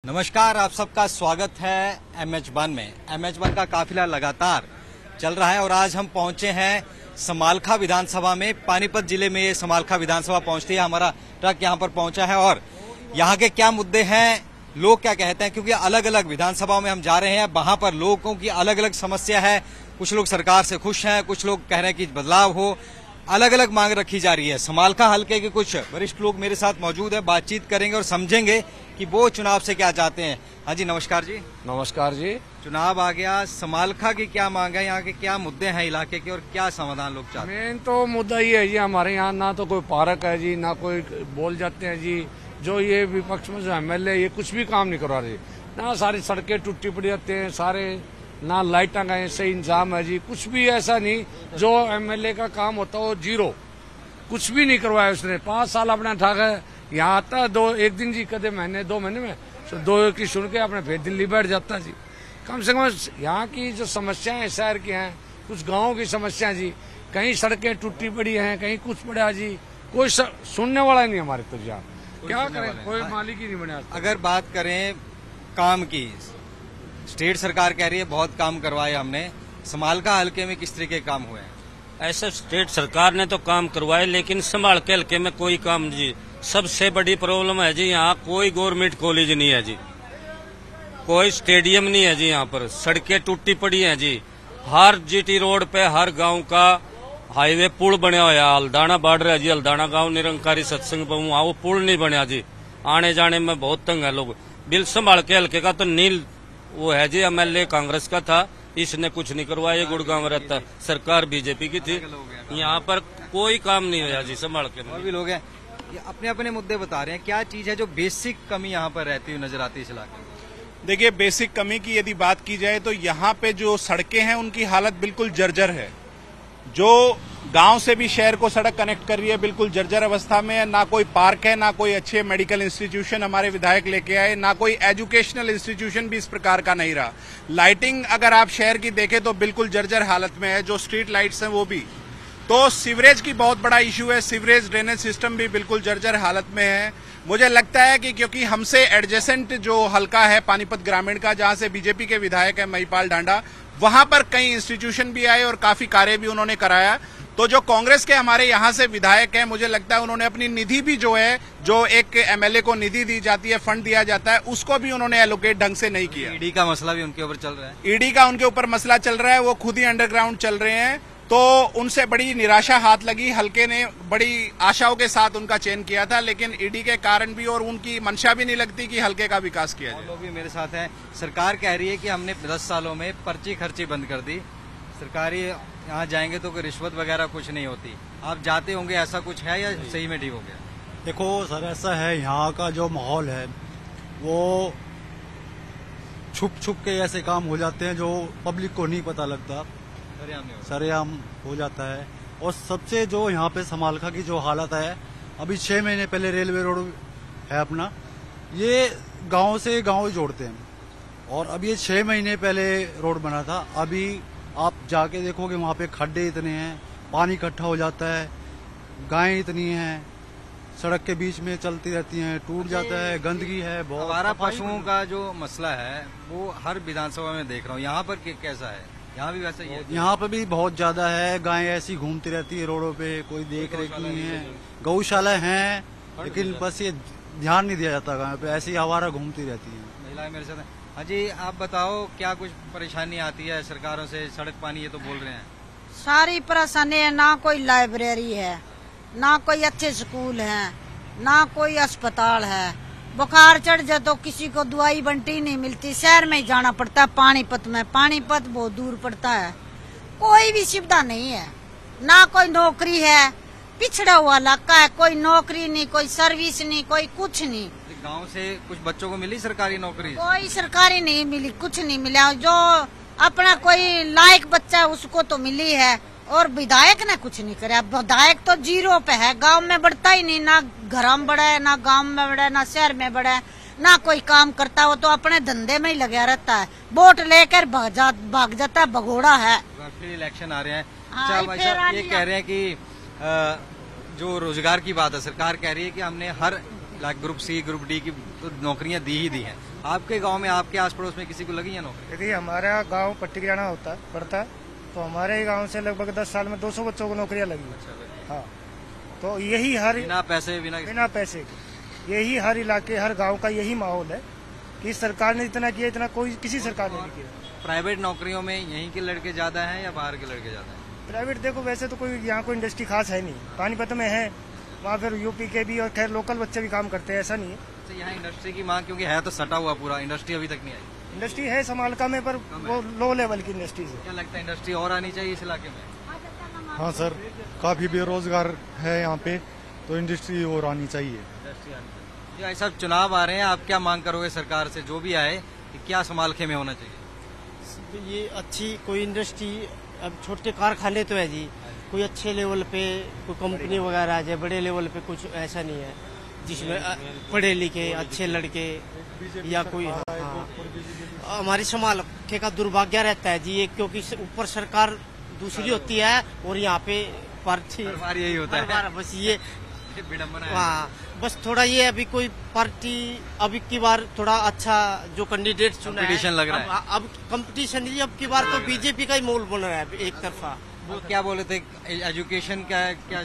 नमस्कार, आप सबका स्वागत है MH1 में। MH1 का काफिला लगातार चल रहा है और आज हम पहुंचे हैं समालखा विधानसभा में। पानीपत जिले में ये समालखा विधानसभा पहुंचती है। हमारा ट्रक यहां पर पहुंचा है और यहां के क्या मुद्दे हैं, लोग क्या कहते हैं, क्योंकि अलग अलग विधानसभाओं में हम जा रहे हैं। वहां पर लोगों की अलग अलग समस्या है। कुछ लोग सरकार से खुश हैं, कुछ लोग कह रहे हैं कि बदलाव हो। अलग अलग मांग रखी जा रही है। समालखा हल्के के कुछ वरिष्ठ लोग मेरे साथ मौजूद है, बातचीत करेंगे और समझेंगे कि वो चुनाव से क्या चाहते हैं। हाँ जी, नमस्कार जी। नमस्कार जी। चुनाव आ गया, समालखा की क्या मांग है, यहाँ के क्या मुद्दे हैं इलाके के और क्या समाधान लोग चाहते हैं? मेन तो मुद्दा ये है जी, हमारे यहाँ ना तो कोई पार्क है जी, ना कोई बोल जाते हैं जी। जो ये विपक्ष में जो MLA ये कुछ भी काम नहीं करवा रहे ना। सारी सड़कें टूटी पड़ी जाते हैं, सारे ना लाइटा का सही इंतजाम है जी। कुछ भी ऐसा नहीं जो MLA का काम होता हो, जीरो। कुछ भी नहीं करवाया उसने। 5 साल अपना ठाक है। यहाँ आता एक दिन जी, कदे महीने 2 महीने में दो की सुन के अपने फिर दिल्ली बैठ जाता जी। कम से कम यहाँ की जो समस्याएं शहर की हैं, कुछ गाँव की समस्या जी, कहीं सड़कें टूटी पड़ी हैं, कहीं कुछ पड़ा जी, कोई सुनने वाला नहीं हमारे तो यहाँ। क्या करें, कोई मालिक ही नहीं बना। अगर बात करें काम की, स्टेट सरकार कह रही है बहुत काम करवाए हमने। समालखा हल्के में किस तरीके के काम हुए हैं? ऐसे स्टेट सरकार ने तो काम करवाए, लेकिन संभाल के हल्के में कोई काम जी। सबसे बड़ी प्रॉब्लम है जी, यहाँ कोई गवर्नमेंट कॉलेज नहीं है जी, कोई स्टेडियम नहीं है जी। यहाँ पर सड़कें टूटी पड़ी हैं जी। हर GT रोड पे हर गांव का हाईवे पुल बना हुआ है। हल्दाना बॉर्डर है जी, हल्दाना गांव निरंकारी सत्संग वहाँ वो पुल नहीं बना जी। आने जाने में बहुत तंग है लोग। बिल संभाल के हल्के का तो नील वो है जी, MLA कांग्रेस का था, इसने कुछ नहीं करवाया। गुड़गांव रहता, सरकार BJP की थी। यहाँ पर कोई काम नहीं हुआ जी संभाल के। और भी लोग हैं, ये अपने अपने मुद्दे बता रहे हैं। क्या चीज है जो बेसिक कमी यहाँ पर रहती हुई नजर आती है इस इलाके में? देखिए, बेसिक कमी की यदि बात की जाए तो यहाँ पे जो सड़कें हैं उनकी हालत बिल्कुल जर्जर है। जो गांव से भी शहर को सड़क कनेक्ट कर रही है बिल्कुल जर्जर अवस्था में है। ना कोई पार्क है, ना कोई अच्छे मेडिकल इंस्टीट्यूशन हमारे विधायक लेके आए, ना कोई एजुकेशनल इंस्टीट्यूशन भी इस प्रकार का नहीं रहा। लाइटिंग अगर आप शहर की देखें तो बिल्कुल जर्जर हालत में है। जो स्ट्रीट लाइट्स हैं वो भी। तो सीवरेज की बहुत बड़ा इशू है। सीवरेज ड्रेनेज सिस्टम भी बिल्कुल जर्जर हालत में है। मुझे लगता है कि क्योंकि हमसे एडजेसेंट जो हल्का है पानीपत ग्रामीण का, जहां से BJP के विधायक है महिपाल ढांडा, वहां पर कई इंस्टीट्यूशन भी आए और काफी कार्य भी उन्होंने कराया। तो जो कांग्रेस के हमारे यहाँ से विधायक हैं, मुझे लगता है उन्होंने अपनी निधि भी जो है, जो एक MLA को निधि दी जाती है, फंड दिया जाता है, उसको भी उन्होंने एलोकेट ढंग से नहीं किया। ED का मसला भी उनके ऊपर चल रहा है। ED का उनके ऊपर मसला चल रहा है, वो खुद ही अंडरग्राउंड चल रहे हैं। तो उनसे बड़ी निराशा हाथ लगी। हल्के ने बड़ी आशाओं के साथ उनका चयन किया था, लेकिन ED के कारण भी और उनकी मंशा भी नहीं लगती कि हल्के का विकास किया जाए। लोग भी मेरे साथ हैं। सरकार कह रही है कि हमने 10 सालों में पर्ची खर्ची बंद कर दी। सरकारी यहाँ जाएंगे तो कोई रिश्वत वगैरह कुछ नहीं होती। आप जाते होंगे, ऐसा कुछ है या सही में ठीक हो गया? देखो सर, ऐसा है, यहाँ का जो माहौल है वो छुप छुप के ऐसे काम हो जाते हैं जो पब्लिक को नहीं पता लगता, सरेआम हो जाता है। और सबसे जो यहाँ पे समालखा की जो हालत है, अभी 6 महीने पहले रेलवे रोड है अपना, ये गांव से गांव जोड़ते हैं, और अब ये 6 महीने पहले रोड बना था। अभी आप जाके देखोगे वहाँ पे खड्डे इतने हैं, पानी इकट्ठा हो जाता है, गायें इतनी हैं, सड़क के बीच में चलती रहती हैं, टूट जाता है, गंदगी है बहुत। आवारा पशुओं का जो मसला है वो हर विधानसभा में देख रहा हूँ। यहाँ पर कैसा है? यहाँ भी वैसा ही है? यहाँ पे भी बहुत ज्यादा है। गायें ऐसी घूमती रहती है रोडों पे, कोई देख रेख नहीं है। गौशाला हैं, लेकिन बस ये ध्यान नहीं दिया जाता। गाँव पे ऐसी आवारा घूमती रहती है। महिलाएं मेरे साथ हैं। हाँ जी, आप बताओ क्या कुछ परेशानी आती है सरकारों से? सड़क पानी ये तो बोल रहे हैं। सारी परेशानी है। ना कोई लाइब्रेरी है, ना कोई अच्छे स्कूल है, ना कोई अस्पताल है। बुखार चढ़ जाए तो किसी को दवाई बंटी नहीं मिलती, शहर में ही जाना पड़ता है पानीपत में। पानीपत बहुत दूर पड़ता है, कोई भी सुविधा नहीं है। ना कोई नौकरी है, पिछड़ा हुआ इलाका है, कोई नौकरी नहीं, कोई सर्विस नहीं, कोई कुछ नहीं। गांव से कुछ बच्चों को मिली सरकारी नौकरी? कोई सरकारी नहीं मिली, कुछ नहीं मिला। जो अपना कोई लायक बच्चा उसको तो मिली है, और विधायक ने कुछ नहीं कराया। विधायक तो जीरो पे है, गांव में बढ़ता ही नहीं। ना घर में बढ़ा है, ना गांव में बढ़ा है, ना शहर में बढ़ा है, ना कोई काम करता। वो तो अपने धंधे में ही लगा रहता है, वोट लेकर भाग जाता है, भगोड़ा है। फिर इलेक्शन आ रहे हैं। हाँ, अच्छा, ये कह रहे हैं कि जो रोजगार की बात है, सरकार कह रही है कि हमने हर ग्रुप C ग्रुप D की तो नौकरियां दी ही दी हैं। आपके गांव में, आपके आस पड़ोस में किसी को लगी है नौकरी? यदि हमारा गांव पट्टी जाना पड़ता तो हमारे ही गांव से लगभग 10 साल में 200 बच्चों को नौकरियां लगी। हाँ, तो यही हर बिना पैसे बिना पैसे के यही हर इलाके हर गांव का यही माहौल है कि सरकार ने इतना किया, इतना कोई किसी सरकार ने नहीं किया। प्राइवेट नौकरियों में यहीं के लड़के ज्यादा हैं या बाहर के लड़के ज्यादा हैं? प्राइवेट देखो वैसे तो कोई यहाँ कोई इंडस्ट्री खास है नहीं, पानीपत में है, वहाँ फिर यूपी के भी और खैर लोकल बच्चे भी काम करते हैं, ऐसा नहीं है। तो यहाँ इंडस्ट्री की मांग, क्योंकि है तो सटा हुआ पूरा, इंडस्ट्री अभी तक नहीं आई। इंडस्ट्री है समालका में, पर वो लो लेवल की इंडस्ट्रीज है। क्या लगता है इंडस्ट्री और आनी चाहिए इस इलाके में? हाँ सर, काफी बेरोजगार है यहाँ पे, तो इंडस्ट्री और आनी चाहिए। इंडस्ट्री आनी चाहिए। जी भाई साहब, चुनाव आ रहे हैं, आप क्या मांग करोगे सरकार से, जो भी आए, कि क्या समालखे में होना चाहिए? ये अच्छी कोई इंडस्ट्री, अब छोटे कारखाने तो है जी, कोई अच्छे लेवल पे कोई कंपनी वगैरह आ जाए, बड़े लेवल पे कुछ ऐसा नहीं है जिसमें पढ़े लिखे अच्छे लड़के या कोई। हाँ, हमारी समालखे का दुर्भाग्य रहता है जी ये, क्योंकि ऊपर सरकार दूसरी होती है और यहाँ पे पार्टी यही होता है, बस ये विडम्बना है। हाँ, बस थोड़ा ये अभी कोई पार्टी अभी की बार थोड़ा अच्छा जो कैंडिडेट चुना है, कंपटीशन लग रहा है। अब कंपटीशन ही अब की बार तो बीजेपी का ही मोल बन रहा है एक तरफा। वो क्या बोले थे, एजुकेशन क्या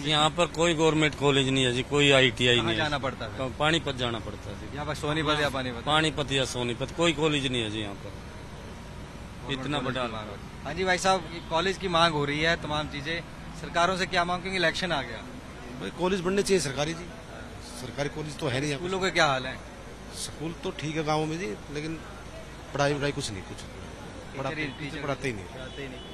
यहाँ पर कोई गवर्नमेंट कॉलेज नहीं है जी, कोई ITI नहीं जाना है। पड़ता है? पानीपत जाना पड़ता है जी। यहाँ पर सोनीपत या पानीपत? पानीपत या सोनीपत, कोई कॉलेज नहीं है जी यहाँ पर, इतना बड़ा। हाँ जी भाई साहब, कॉलेज की मांग हो रही है, तमाम चीजें, सरकारों से क्या मांग, क्योंकि इलेक्शन आ गया। भाई कॉलेज बनने चाहिए सरकारी जी, सरकारी कॉलेज तो है नहीं। स्कूलों के क्या हाल है? स्कूल तो ठीक है गाँव में जी, लेकिन पढ़ाई कुछ नहीं, कुछ पढ़ाते ही नहीं।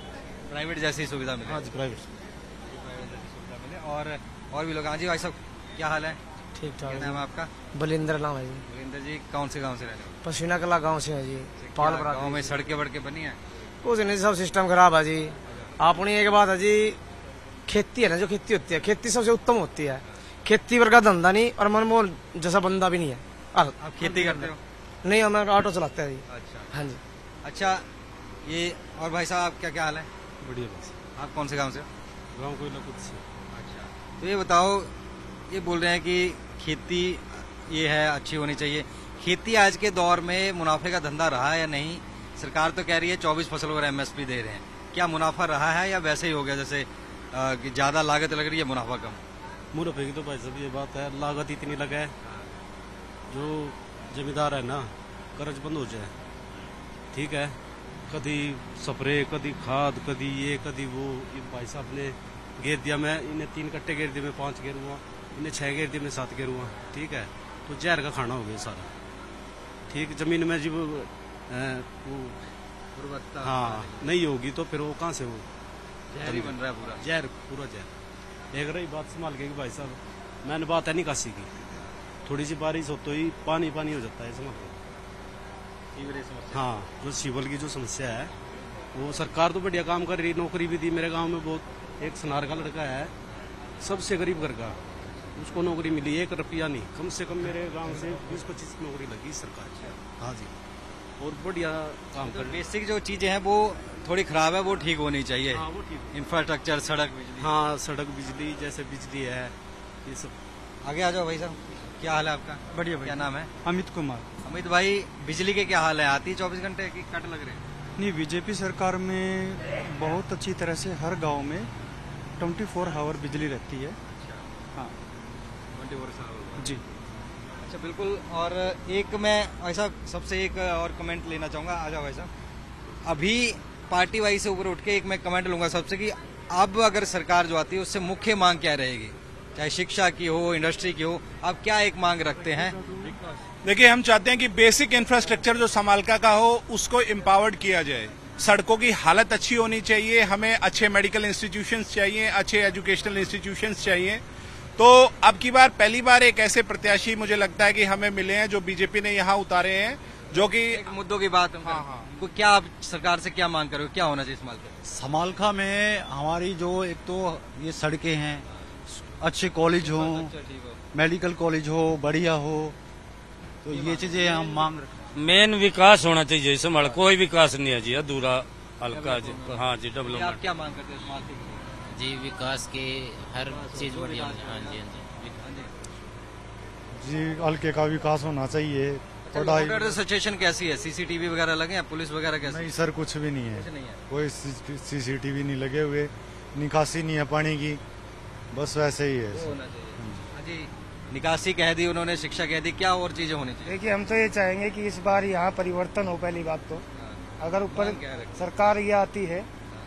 प्राइवेट जैसी सुविधा मिले? हाँ जी, प्राइवेट सुविधा मिले। और भी लोग। हाँ जी भाई साहब, क्या हाल है? ठीक ठाक। क्या नाम है आपका? बलिंद्र नाम है जी। सुरेंद्र जी, कौन से गांव से रहने वाले? पसीना कला गांव से है जी। गांव में सड़कें वड़कें बनी है? कुछ नहीं, सब सिस्टम खराब है जी। अपनी एक बात है जी, खेती है ना, जो खेती होती है, खेती सबसे उत्तम होती है। खेती वर्ग का धंधा नहीं और मनमोहन जैसा बंदा भी नहीं है। आप खेती करते हो? नहीं, हम ऑटो चलाते हैं जी। अच्छा। हाँ जी। अच्छा, ये और भाई साहब आपका क्या हाल है? बढ़िया बस। आप कौन से गांव से? गाँव कोई ना कुछ। अच्छा, तो ये बताओ, ये बोल रहे हैं कि खेती ये है अच्छी होनी चाहिए, खेती आज के दौर में मुनाफे का धंधा रहा है या नहीं? सरकार तो कह रही है 24 फसल और MSP दे रहे हैं, क्या मुनाफा रहा है या वैसे ही हो गया जैसे कि ज्यादा लागत लग रही है, मुनाफा कम? मुनाफे की तो भाई साहब ये बात है, लागत इतनी लगा है, जो जमींदार है ना, कर्ज बंद हो जाए, ठीक है, कभी स्प्रे, कभी खाद, कभी ये कभी वो। ये भाई साहब ने घेर दिया, मैं इन्हें 3 कट्टे घेर दिए, मैं 5 घेरूँगा, इन्हें 6 घेर दिए, मैं 7 घेरूँगा, ठीक है, तो जहर का खाना हो गया सारा। ठीक, जमीन में जब वो गुणवत्ता हाँ नहीं होगी तो फिर वो कहाँ से वो जहर ही बन रहा है पूरा। जहर, पूरा जहर। एक रही बात संभाल के कि भाई साहब, मैंने बात है निकासी की, थोड़ी सी बारिश हो तो ही पानी हो जाता है, समझ लो। हाँ, जो सीवल की जो समस्या है, वो सरकार तो बढ़िया काम कर रही, नौकरी भी दी मेरे गांव में। बहुत एक सुनार का लड़का है, सबसे गरीब घर का, उसको नौकरी मिली, 1 रुपया नहीं, कम से कम मेरे गांव से 20-25 नौकरी लगी सरकार की। हाँ जी, और बढ़िया काम कर रही है। बेसिक जो चीजें हैं वो थोड़ी खराब है, वो ठीक होनी चाहिए। हाँ, वो ठीक। इंफ्रास्ट्रक्चर, सड़क, बिजली। हाँ, सड़क, बिजली, जैसे बिजली है, ये सब। आगे आ जाओ भाई साहब, क्या हाल है आपका? बढ़िया भाई। क्या नाम है? अमित कुमार। अमित भाई, बिजली के क्या हाल है? आती है 24 घंटे की कट लग रहे हैं? नहीं, बीजेपी सरकार में बहुत अच्छी तरह से हर गांव में 24 आवर बिजली रहती है। हाँ 24 जी। अच्छा, बिल्कुल। और एक मैं ऐसा सबसे एक और कमेंट लेना चाहूँगा, आ जाओ भाई साहब। अभी पार्टी वाइज से ऊपर उठ के एक मैं कमेंट लूंगा सबसे कि अब अगर सरकार जो आती है उससे मुख्य मांग क्या रहेगी, चाहे शिक्षा की हो, इंडस्ट्री की हो, आप क्या एक मांग रखते हैं? देखिए, हम चाहते हैं कि बेसिक इंफ्रास्ट्रक्चर जो समालका का हो उसको एम्पावर्ड किया जाए। सड़कों की हालत अच्छी होनी चाहिए, हमें अच्छे मेडिकल इंस्टीट्यूशंस चाहिए, अच्छे एजुकेशनल इंस्टीट्यूशंस चाहिए। तो अब की बार पहली बार एक ऐसे प्रत्याशी मुझे लगता है कि हमें मिले हैं जो बीजेपी ने यहाँ उतारे हैं, जो कि एक मुद्दों की बात। हाँ। तो क्या आप सरकार से क्या मांग करोगे, क्या होना चाहिए समालका? समालखा में हमारी जो एक तो ये सड़कें हैं, अच्छे कॉलेज हो, मेडिकल कॉलेज हो, बढ़िया हो, तो ये चीजें हम मांग रहे। मेन विकास होना चाहिए, संभाल कोई विकास नहीं है जी, अधूरा हल्का जी। हाँ जी, आप डेवलपमेंट। क्या मांग करते हैं समालका की? जी, विकास के हर चीज बढ़िया। हाँ जी, हाँ जी। जी, हल्के का विकास होना चाहिए। पढ़ाई सिचुएशन कैसी है? सीसीटीवी वगैरह लगे हैं? पुलिस वगैरह कैसी? नहीं सर, कुछ भी नहीं कुछ है, नहीं है। कोई सीसीटीवी नहीं लगे हुए, निकासी नहीं है पानी की, बस वैसे ही है। वो होना चाहिए। हाँ जी, निकासी कह दी उन्होंने, शिक्षा कह दी, क्या और चीजें होनी चाहिए? देखिए हम तो ये चाहेंगे कि इस बार यहाँ परिवर्तन हो। पहली बात तो अगर ऊपर मांग क्या रखते हैं? सरकार ये आती है,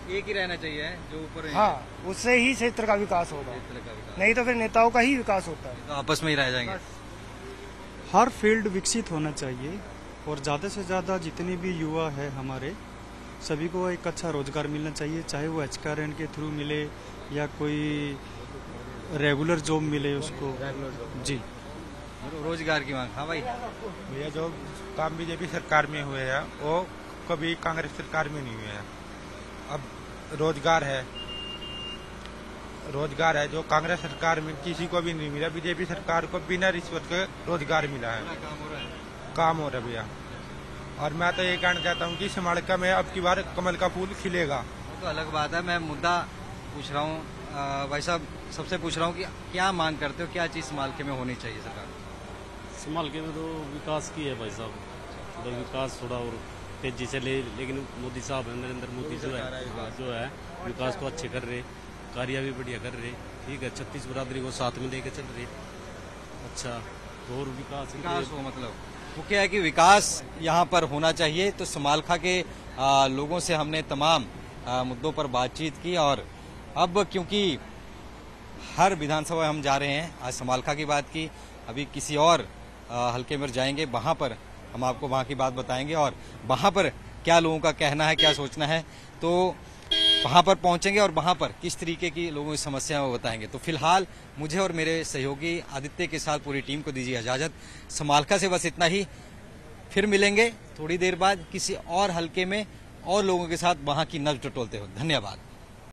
एक ही रहना चाहिए जो ऊपर है। हाँ, उससे ही क्षेत्र का विकास होगा, इस तरह का विकास। नहीं तो फिर नेताओं का ही विकास होता है। तो आपस में ही रह जाएंगे। हर फील्ड विकसित होना चाहिए और ज़्यादा से ज़्यादा जितने भी युवा है हमारे सभी को एक अच्छा रोजगार मिलना चाहिए, चाहे वो HKRN के थ्रू मिले या कोई रेगुलर जॉब मिले उसको। जी, रोजगार की मांग। हाँ भाई, भैया जो काम बीजेपी सरकार में हुए हैं वो कभी कांग्रेस सरकार में नहीं हुए हैं। अब रोजगार है जो कांग्रेस सरकार में किसी को भी नहीं मिला, बीजेपी सरकार को बिना रिश्वत के रोजगार मिला है, काम हो रहा है भैया। और मैं तो ये कहना चाहता हूँ कि समालका में अब की बार कमल का फूल खिलेगा। वो तो अलग बात है, मैं मुद्दा पूछ रहा हूँ भाई साहब, सबसे पूछ रहा हूँ कि क्या मांग करते हो, क्या चीज समालके में होनी चाहिए सरकार? समालके में तो विकास की है भाई साहब, थोड़ा विकास थोड़ा और तेजी से लेकिन मोदी साहब नरेंद्र मोदी जो है विकास को अच्छे कर रहे, कार्य भी बढ़िया कर रहे। ठीक है, 36 बरादरी को साथ में लेके चल रहे। अच्छा, और विकास हो मतलब वो क्या है कि विकास यहाँ पर होना चाहिए। तो समालखा के लोगों से हमने तमाम मुद्दों पर बातचीत की और अब क्योंकि हर विधानसभा हम जा रहे हैं, आज समालखा की बात की, अभी किसी और हल्के में जाएंगे, वहां पर हम आपको वहां की बात बताएंगे और वहां पर क्या लोगों का कहना है, क्या सोचना है, तो वहां पर पहुंचेंगे और वहां पर किस तरीके की लोगों की समस्या वो बताएंगे। तो फिलहाल मुझे और मेरे सहयोगी आदित्य के साथ पूरी टीम को दीजिए इजाजत। समालखा से बस इतना ही, फिर मिलेंगे थोड़ी देर बाद किसी और हल्के में और लोगों के साथ वहां की नब्ज टटोलते हो। धन्यवाद।